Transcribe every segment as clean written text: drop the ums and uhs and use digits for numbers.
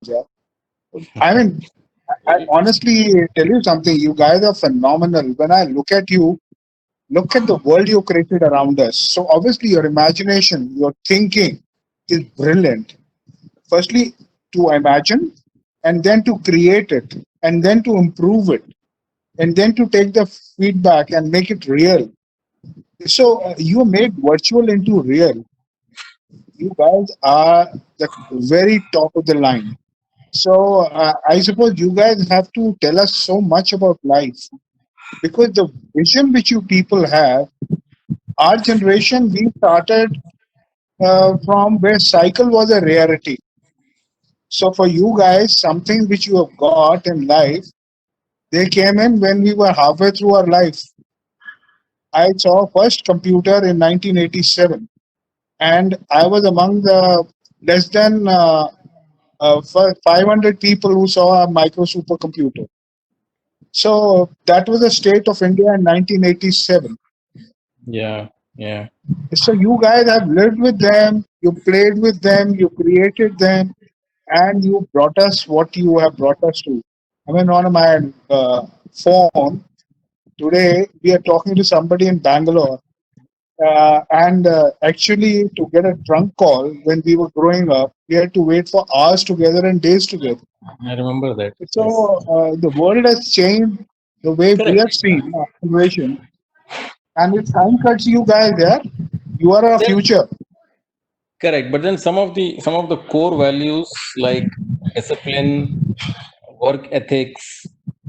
Yeah. I mean, I honestly tell you something. You guys are phenomenal. When I look at you, look at the world you created around us. So obviously, your imagination, your thinking is brilliant. Firstly, to imagine, and then to create it, and then to improve it, and then to take the feedback and make it real. So you made virtual into real. You guys are the very top of the line. So I suppose you guys have to tell us so much about life because the vision which you people have, our generation, we started from where cycle was a rarity. So for you guys, something which you have got in life, they came in when we were halfway through our life. I saw first computer in 1987, and I was among the less than 500 people who saw a micro supercomputer. So that was the state of India in 1987. Yeah, yeah. So you guys have lived with them, you played with them, you created them, and you brought us what you have brought us to. I mean, on my phone today, we are talking to somebody in Bangalore, and actually, to get a trunk call when we were growing up, we had to wait for hours together and days together. I remember that. So Yes. the world has changed the way we Correct. have seen our generation. And if time cuts you guys there, you are our Then future. correct. But then some of the core values like discipline, work ethics,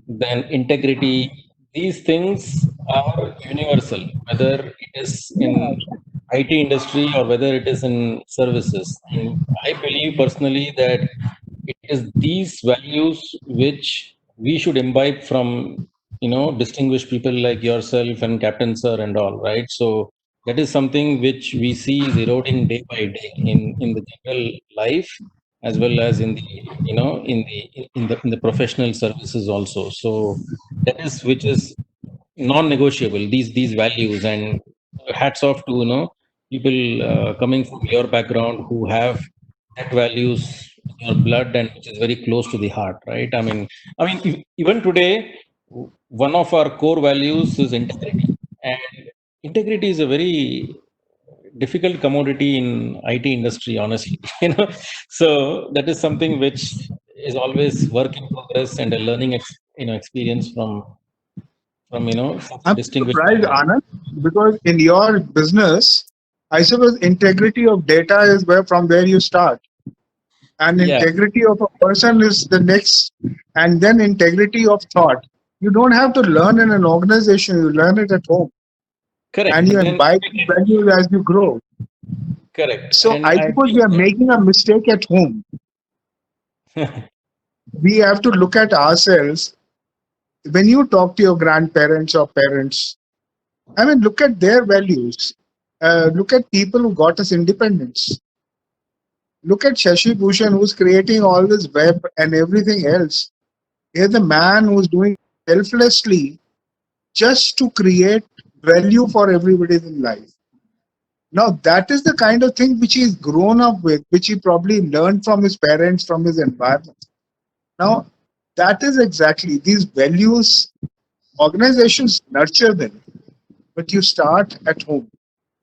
then integrity, these things are universal, whether it is in Yeah. IT industry or whether it is in services. And I believe personally that it is these values which we should imbibe from, distinguished people like yourself and Captain Sir and all, right? So that is something which we see is eroding day by day in the general life as well as in the in the professional services also. So that is which is non-negotiable, these values. And hats off to people coming from your background who have that values in your blood and which is very close to the heart, right? I mean even today, one of our core values is integrity. And integrity is a very difficult commodity in IT industry, honestly. So that is something which is always work in progress and a learning experience from such a I'm distinguished surprised, background. Anand, because in your business, I suppose integrity of data is from where you start. And Yeah, integrity of a person is the next, and then integrity of thought. You don't have to learn in an organization, you learn it at home. correct. And you But then imbibe the values as you grow. correct, So and I I suppose we think are making a mistake at home. We have to look at ourselves. When you talk to your grandparents or parents, I mean, look at their values. Look at people who got us independence. Look at Shashi Bhushan, who's creating all this web and everything else. Here's a man who's doing selflessly just to create value for everybody in life. Now, that is the kind of thing which he's grown up with, which he probably learned from his parents, from his environment. Now, that is exactly these values. Organizations nurture them, but you start at home.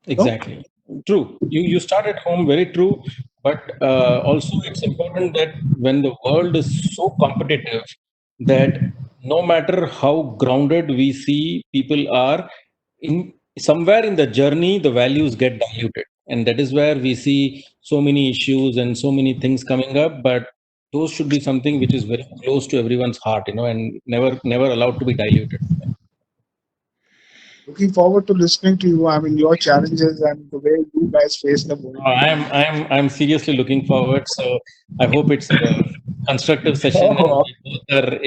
No? exactly true. You start at home, very true. But also it's important that when the world is so competitive, that no matter how grounded we see people are, in somewhere in the journey the values get diluted, and that is where we see so many issues and so many things coming up. But those should be something which is very close to everyone's heart, and never allowed to be diluted. Looking forward to listening to you. I mean, your challenges and the way you guys face the world. I'm seriously looking forward. So I hope it's a constructive session and Oh, we both are